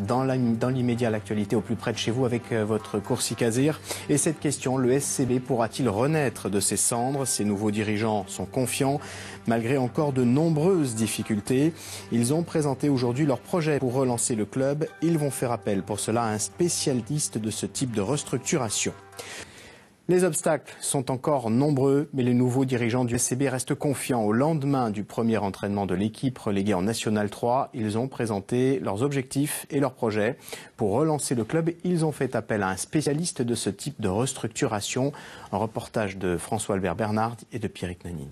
dans l'immédiat l'actualité au plus près de chez vous avec votre Corsica Zir. Et cette question, le SCB pourra-t-il renaître de ses cendres? Ses nouveaux dirigeants sont confiants, malgré encore de nombreuses difficultés. Ils ont présenté aujourd'hui leur projet pour relancer le club. Ils vont faire appel pour cela à un spécialiste de ce type de restructuration. Les obstacles sont encore nombreux, mais les nouveaux dirigeants du SCB restent confiants. Au lendemain du premier entraînement de l'équipe reléguée en National 3, ils ont présenté leurs objectifs et leurs projets. Pour relancer le club, ils ont fait appel à un spécialiste de ce type de restructuration. Un reportage de François-Albert Bernard et de Pierrick Nanini.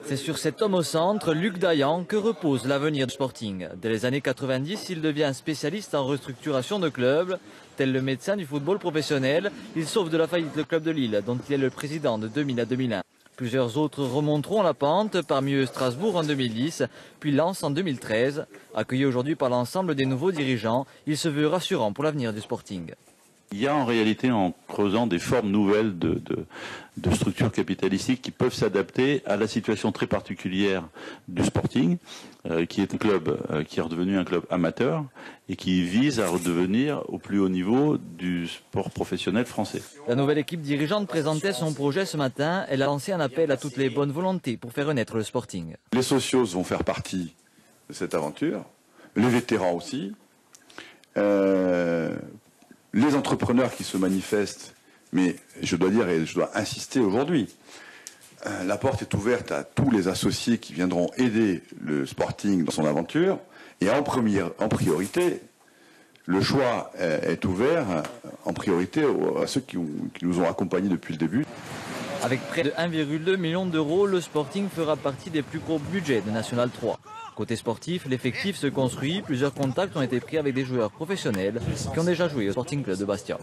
C'est sur cet homme au centre, Luc Dayan, que repose l'avenir du Sporting. Dès les années 90, il devient un spécialiste en restructuration de clubs. Tel le médecin du football professionnel, il sauve de la faillite le club de Lille, dont il est le président de 2000 à 2001. Plusieurs autres remonteront la pente, parmi eux Strasbourg en 2010, puis Lens en 2013. Accueilli aujourd'hui par l'ensemble des nouveaux dirigeants, il se veut rassurant pour l'avenir du Sporting. Il y a en réalité, en creusant, des formes nouvelles de structures capitalistiques qui peuvent s'adapter à la situation très particulière du Sporting, qui est un club qui est redevenu un club amateur et qui vise à redevenir au plus haut niveau du sport professionnel français. La nouvelle équipe dirigeante présentait son projet ce matin. Elle a lancé un appel à toutes les bonnes volontés pour faire renaître le Sporting. Les socios vont faire partie de cette aventure, les vétérans aussi. Les entrepreneurs qui se manifestent, mais je dois dire et je dois insister aujourd'hui, la porte est ouverte à tous les associés qui viendront aider le Sporting dans son aventure. Et en priorité, le choix est ouvert en priorité à ceux qui nous ont accompagnés depuis le début. Avec près de 1,2 million d'euros, le Sporting fera partie des plus gros budgets de National 3. Côté sportif, l'effectif se construit. Plusieurs contacts ont été pris avec des joueurs professionnels qui ont déjà joué au Sporting Club de Bastia.